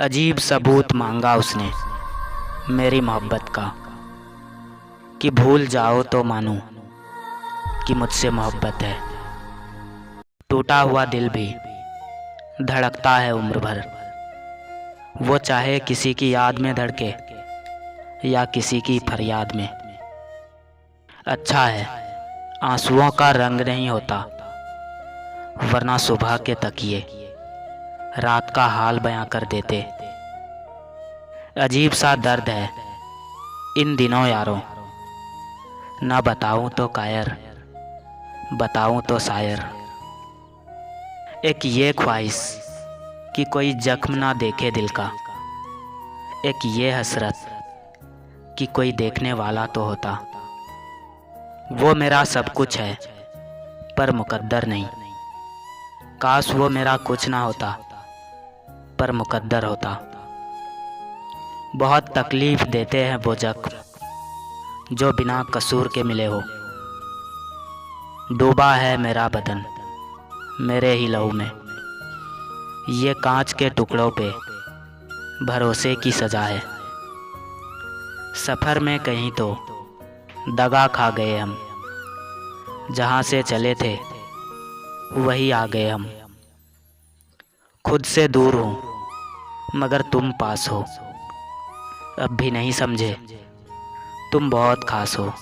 अजीब सबूत मांगा उसने मेरी मोहब्बत का, कि भूल जाओ तो मानूं कि मुझसे मोहब्बत है। टूटा हुआ दिल भी धड़कता है उम्र भर, वो चाहे किसी की याद में धड़के या किसी की फरियाद में। अच्छा है आंसुओं का रंग नहीं होता, वरना सुबह के तकिए रात का हाल बयां कर देते। अजीब सा दर्द है इन दिनों यारों, ना बताऊं तो कायर, बताऊं तो शायर। एक ये ख्वाहिश कि कोई जख्म ना देखे दिल का, एक ये हसरत कि कोई देखने वाला तो होता। वो मेरा सब कुछ है पर मुकद्दर नहीं, काश वो मेरा कुछ ना होता पर मुकद्दर होता। बहुत तकलीफ़ देते हैं वो जख्म जो बिना कसूर के मिले हो। डूबा है मेरा बदन मेरे ही लहू में, ये कांच के टुकड़ों पे भरोसे की सज़ा है। सफ़र में कहीं तो दगा खा गए हम, जहाँ से चले थे वही आ गए हम। खुद से दूर हूँ मगर तुम पास हो, अब भी नहीं समझे तुम बहुत खास हो।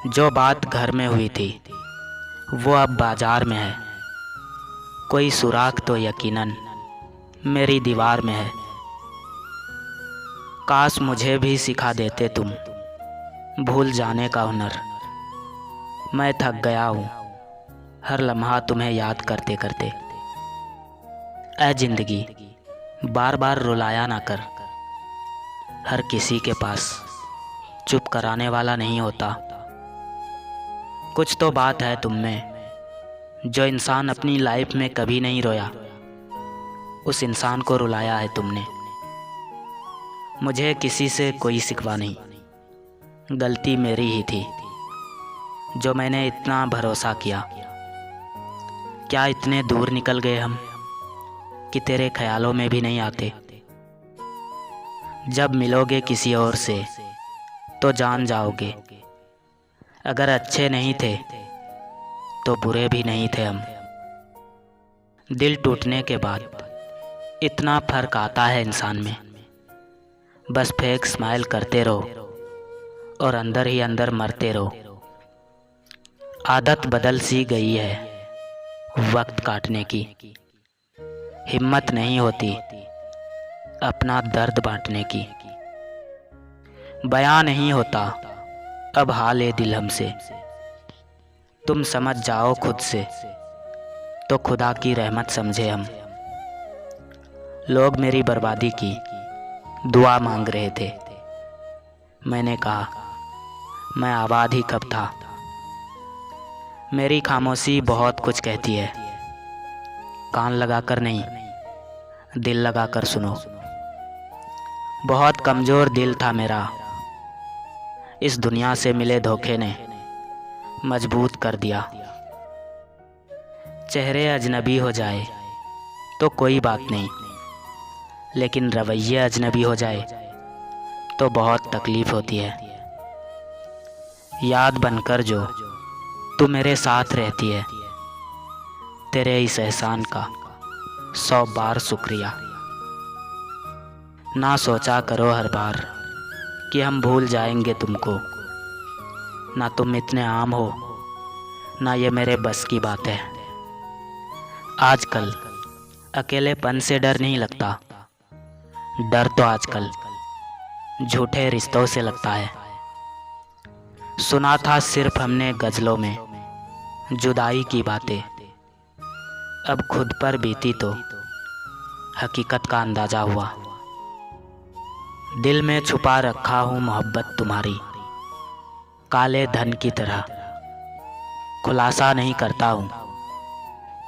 जो बात घर में हुई थी वो अब बाजार में है, कोई सुराख तो यकीनन मेरी दीवार में है। काश मुझे भी सिखा देते तुम भूल जाने का हुनर, मैं थक गया हूँ हर लम्हा तुम्हें याद करते करते। ऐ जिंदगी बार बार रुलाया ना कर, हर किसी के पास चुप कराने वाला नहीं होता। कुछ तो बात है तुम में, जो इंसान अपनी लाइफ में कभी नहीं रोया, उस इंसान को रुलाया है तुमने। मुझे किसी से कोई शिकवा नहीं, गलती मेरी ही थी जो मैंने इतना भरोसा किया। क्या इतने दूर निकल गए हम कि तेरे ख्यालों में भी नहीं आते। जब मिलोगे किसी और से तो जान जाओगे, अगर अच्छे नहीं थे तो बुरे भी नहीं थे हम। दिल टूटने के बाद इतना फर्क आता है इंसान में, बस फेक स्माइल करते रहो और अंदर ही अंदर मरते रहो। आदत बदल सी गई है वक्त काटने की, हिम्मत नहीं होती अपना दर्द बांटने की। बयां नहीं होता अब हाल ए दिल हमसे, तुम समझ जाओ खुद से तो खुदा की रहमत समझे हम। लोग मेरी बर्बादी की दुआ मांग रहे थे, मैंने कहा मैं आबाद ही कब था। मेरी खामोशी बहुत कुछ कहती है, कान लगाकर नहीं दिल लगाकर सुनो। बहुत कमज़ोर दिल था मेरा, इस दुनिया से मिले धोखे ने मजबूत कर दिया। चेहरे अजनबी हो जाए तो कोई बात नहीं, लेकिन रवैये अजनबी हो जाए तो बहुत तकलीफ़ होती है। याद बनकर जो तू मेरे साथ रहती है, तेरे इस एहसान का 100 बार शुक्रिया। ना सोचा करो हर बार कि हम भूल जाएंगे तुमको, ना तुम इतने आम हो ना ये मेरे बस की बात है। आजकल अकेलेपन से डर नहीं लगता, डर तो आजकल झूठे रिश्तों से लगता है। सुना था सिर्फ हमने गज़लों में जुदाई की बातें, अब खुद पर बीती तो हकीकत का अंदाज़ा हुआ। दिल में छुपा रखा हूँ मोहब्बत तुम्हारी, काले धन की तरह खुलासा नहीं करता हूँ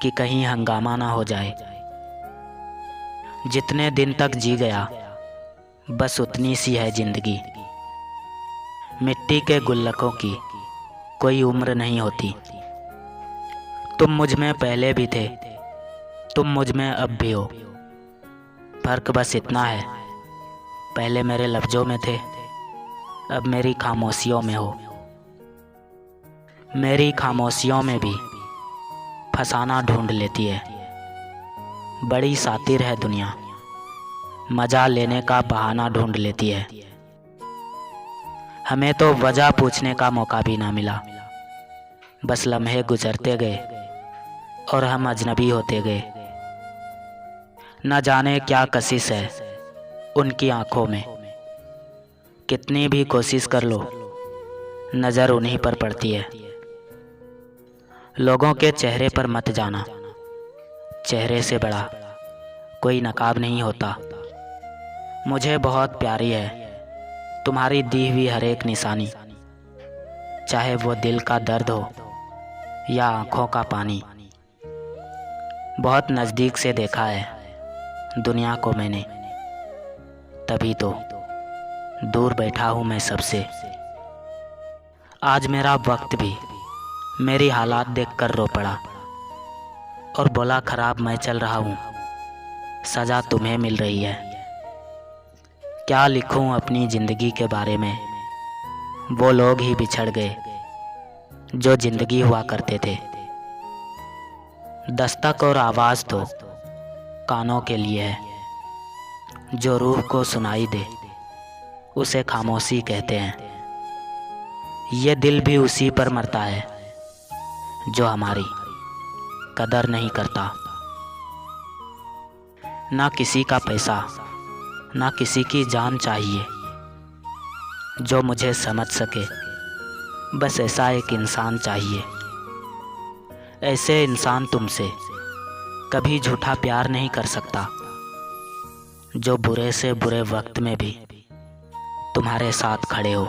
कि कहीं हंगामा ना हो जाए। जितने दिन तक जी गया बस उतनी सी है ज़िंदगी, मिट्टी के गुल्लकों की कोई उम्र नहीं होती। तुम मुझ में पहले भी थे, तुम मुझ में अब भी हो, फ़र्क बस इतना है, पहले मेरे लफ्ज़ों में थे, अब मेरी खामोशियों में हो। मेरी खामोशियों में भी फसाना ढूंढ लेती है। बड़ी सातिर है दुनिया, मज़ा लेने का बहाना ढूंढ लेती है। हमें तो वजह पूछने का मौका भी ना मिला, बस लम्हे गुजरते गए और हम अजनबी होते गए। न जाने क्या कशिश है उनकी आंखों में, कितनी भी कोशिश कर लो नज़र उन्हीं पर पड़ती है। लोगों के चेहरे पर मत जाना, चेहरे से बड़ा कोई नकाब नहीं होता। मुझे बहुत प्यारी है तुम्हारी दी हुई हर एक निशानी, चाहे वो दिल का दर्द हो या आँखों का पानी। बहुत नज़दीक से देखा है दुनिया को मैंने, तभी तो दूर बैठा हूँ मैं सबसे। आज मेरा वक्त भी मेरी हालात देखकर रो पड़ा और बोला खराब मैं चल रहा हूँ, सज़ा तुम्हें मिल रही है। क्या लिखूं अपनी ज़िंदगी के बारे में, वो लोग ही बिछड़ गए जो ज़िंदगी हुआ करते थे। दस्तक और आवाज़ तो कानों के लिए है, जो रूह को सुनाई दे उसे खामोशी कहते हैं। ये दिल भी उसी पर मरता है जो हमारी कदर नहीं करता। ना किसी का पैसा ना किसी की जान चाहिए, जो मुझे समझ सके बस ऐसा एक इंसान चाहिए। ऐसे इंसान तुमसे कभी झूठा प्यार नहीं कर सकता, जो बुरे से बुरे वक्त में भी तुम्हारे साथ खड़े हो।